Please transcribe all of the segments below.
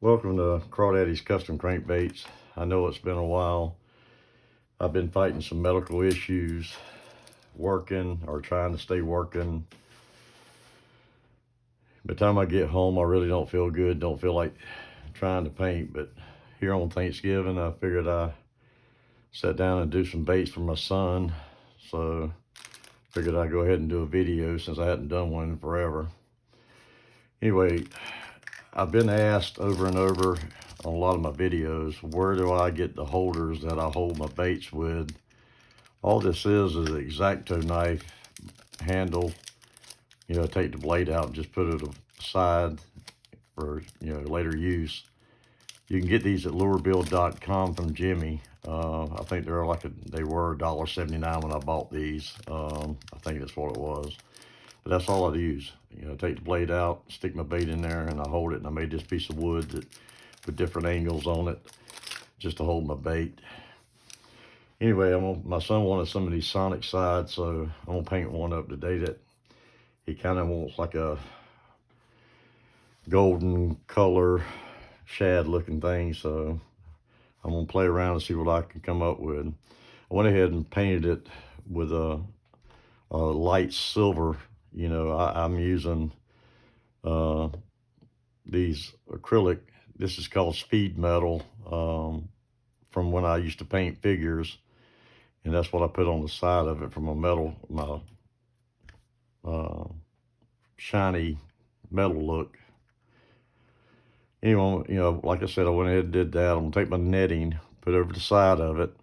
Welcome to Crawdaddy's Custom Crankbaits. I know it's been a while. I've been fighting some medical issues, working or trying to stay working. By the time I get home, I really don't feel good, don't feel like trying to paint. But here on Thanksgiving, I figured I sat down and do some baits for my son. So figured I'd go ahead and do a video since I hadn't done one in forever. Anyway, I've been asked over and over on a lot of my videos, where do I get the holders that I hold my baits with? All this is an X-Acto knife handle. Take the blade out and just put it aside for, later use. You can get these at lurebuild.com from Jimmy. I think they were $1.79 when I bought these. I think that's what it was. But that's all I use. Take the blade out, stick my bait in there, and I hold it. And I made this piece of wood with different angles on it just to hold my bait. Anyway, my son wanted some of these Sonic sides, so I'm gonna paint one up today that he kind of wants, like a golden color Shad looking thing. So I'm gonna play around and see what I can come up with. I went ahead and painted it with a light silver. I'm using these acrylic. This is called speed metal, from when I used to paint figures, and that's what I put on the side of it from my shiny metal look. Anyway, like I said, I went ahead and did that. I'm gonna take my netting, put it over the side of it,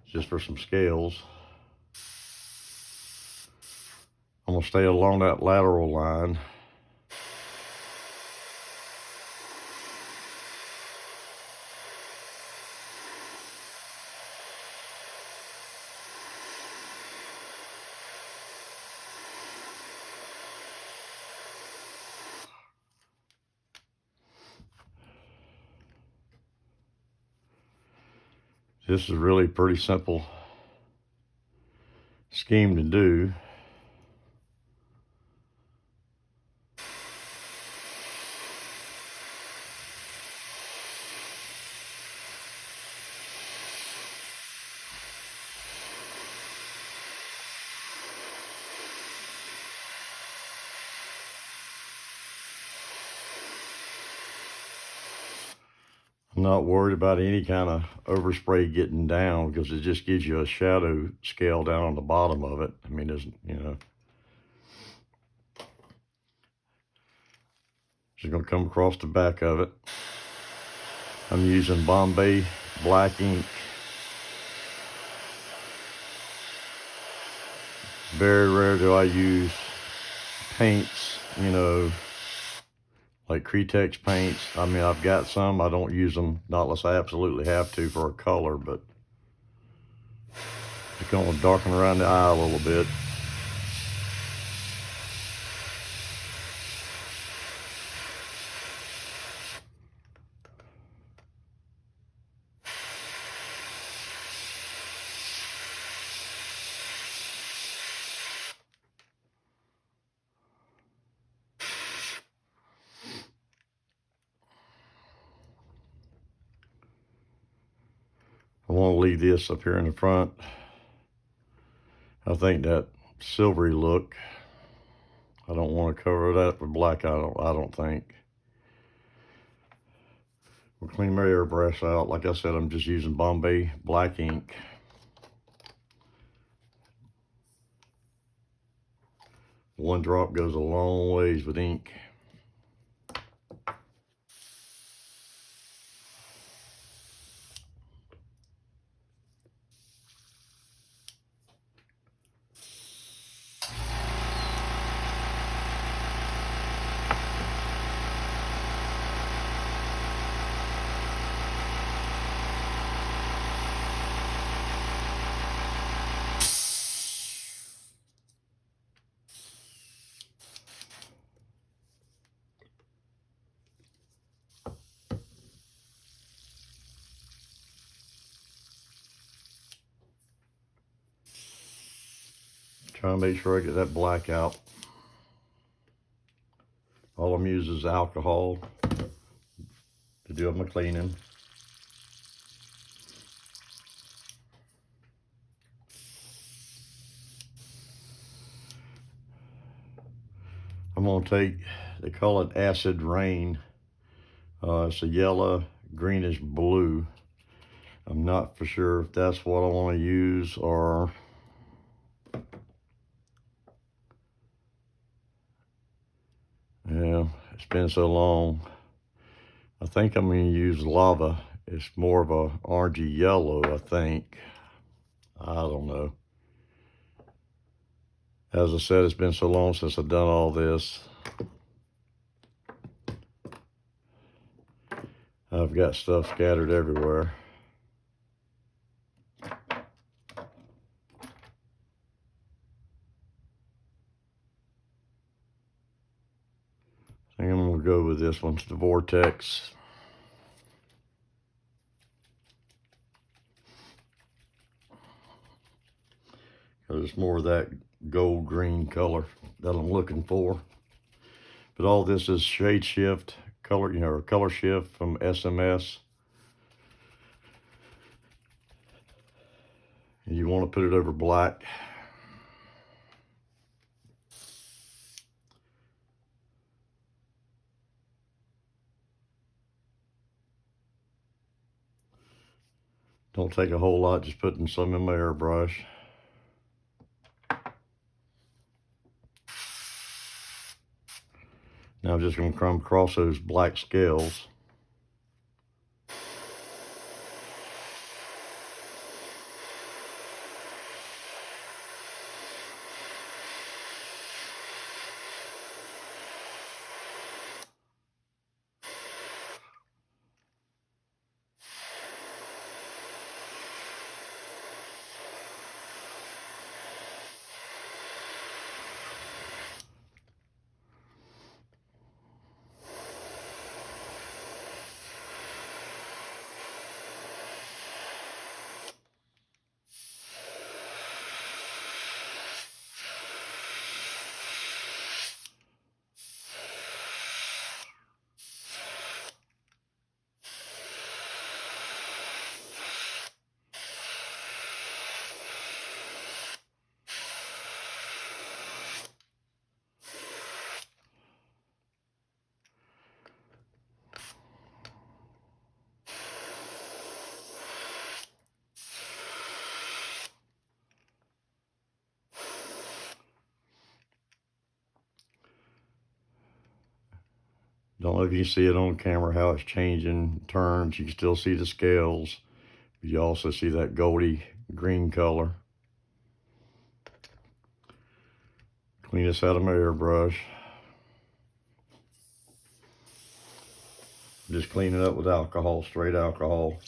just for some scales. I'm gonna stay along that lateral line. This is a really pretty simple scheme to do. I'm not worried about any kind of overspray getting down, because it just gives you a shadow scale down on the bottom of it. I mean, just gonna come across the back of it. I'm using Bombay black ink. Very rare do I use paints, like Cretex paints. I mean, I've got some. I don't use them, not unless I absolutely have to for a color, but it's gonna darken around the eye a little bit. I want to leave this up here in the front. I think that silvery look, I don't want to cover that with black. I don't think. We'll clean my airbrush out. Like I said, I'm just using Bombay black ink. One drop goes a long ways with ink. Trying to make sure I get that black out. All I'm I'm using is alcohol to do my cleaning. I'm gonna take, they call it acid rain. It's a yellow, greenish blue. I'm not for sure if that's what I want to use or yeah, it's been so long. I think I'm going to use lava. It's more of a orangey yellow, I think. I don't know. As I said, it's been so long since I've done all this. I've got stuff scattered everywhere. I think I'm going to go with this one, the Vortex. It's more of that gold green color that I'm looking for. But all this is shade shift, color, or color shift from SMS. And you want to put it over black. Don't take a whole lot, just putting some in my airbrush. Now I'm just going to come across those black scales. Don't know if you can see it on camera, how it's changing, turns. You can still see the scales. You also see that goldy green color. Clean this out of my airbrush. Just clean it up with alcohol, straight alcohol.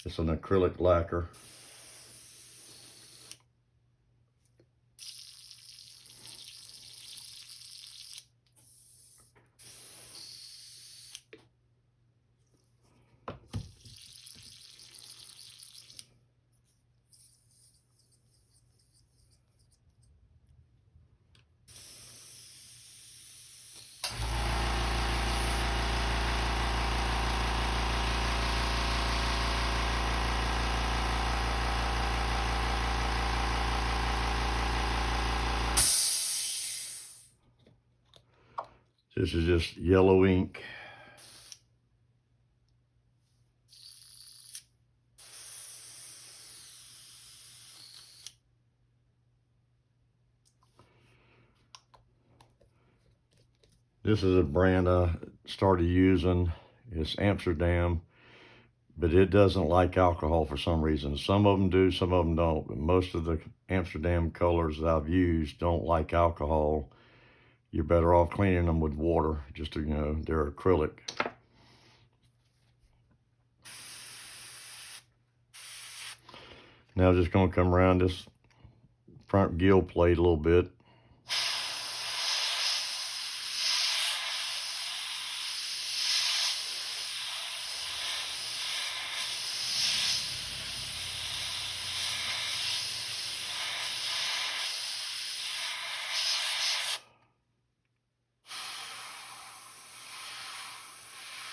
It's an acrylic lacquer. This is just yellow ink. This is a brand I started using. It's Amsterdam, but it doesn't like alcohol for some reason. Some of them do, some of them don't. But most of the Amsterdam colors that I've used don't like alcohol. You're better off cleaning them with water, just to, they're acrylic. Now I'm just gonna come around this front gill plate a little bit.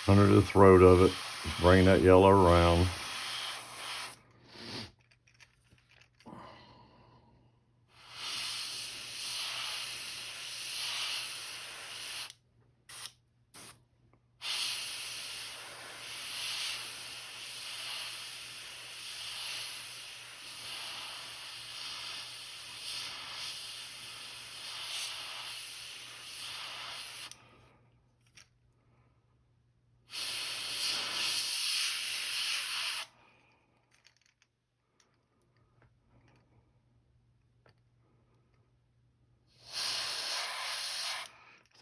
under the throat of it. Just bring that yellow around.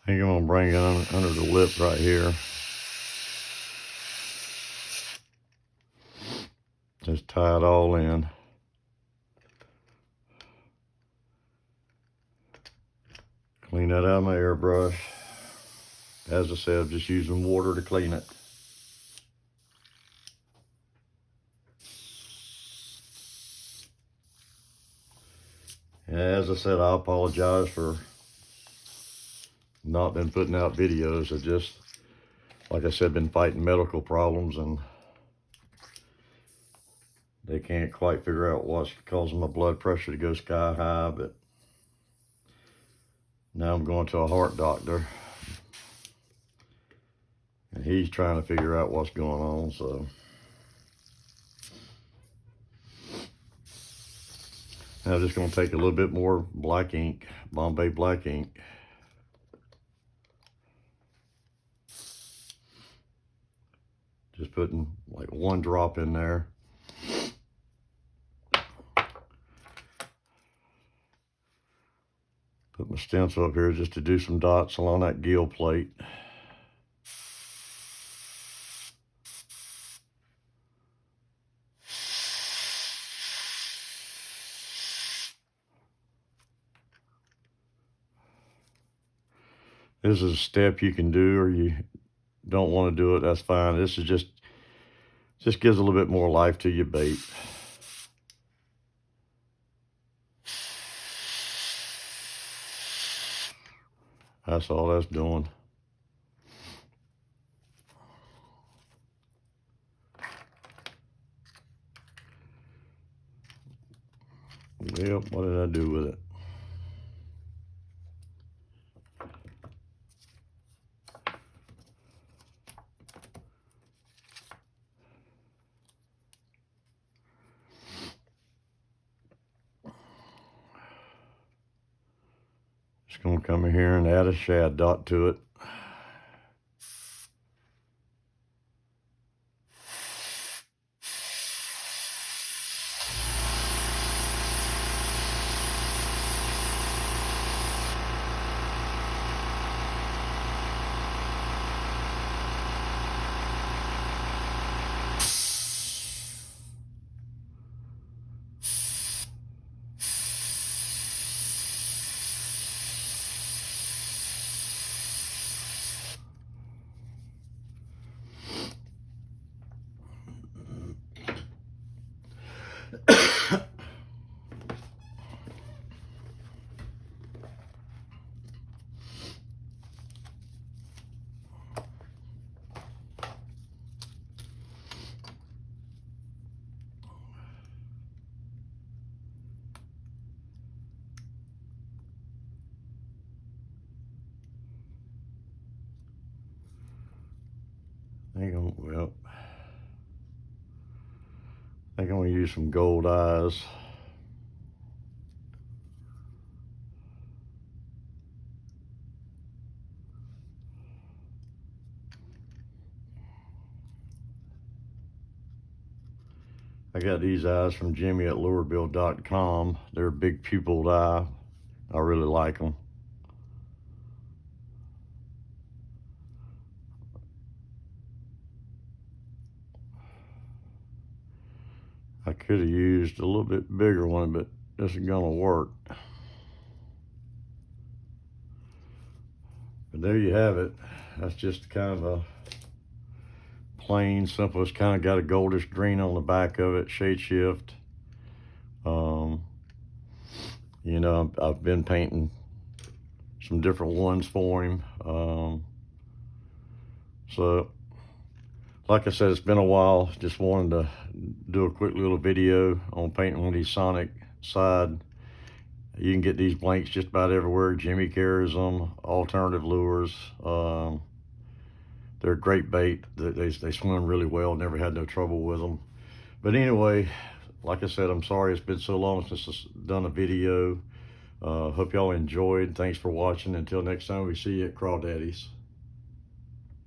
I think I'm gonna bring it under the lip right here. Just tie it all in. Clean that out of my airbrush. As I said, I'm just using water to clean it. As I said, I apologize for not been putting out videos. I just, like I said, been fighting medical problems, and they can't quite figure out what's causing my blood pressure to go sky high. But now I'm going to a heart doctor, and he's trying to figure out what's going on. So now I'm just going to take a little bit more black ink, Bombay black ink. Just putting like one drop in there. Put my stencil up here just to do some dots along that gill plate. This is a step you can do, or you don't want to do it, that's fine. This is just gives a little bit more life to your bait. That's all that's doing. Yep, what did I do with it? Just gonna come in here and add a shad dot to it. Well, I think I'm gonna use some gold eyes. I got these eyes from Jimmy at lurebill.com. They're a big pupilled eye. I really like them. I could have used a little bit bigger one, but this is gonna work. But there you have it. That's just kind of a plain, simple. It's kind of got a goldish green on the back of it, shade shift. You know, I've been painting some different ones for him. So like I said, it's been a while. Just wanted to do a quick little video on painting one of these Sonic side. You can get these blanks just about everywhere. Jimmy carries them, alternative lures. They're a great bait. They swim really well, never had no trouble with them. But anyway, like I said, I'm sorry it's been so long since I've done a video. Hope y'all enjoyed. Thanks for watching. Until next time, we see you at Crawdaddy's.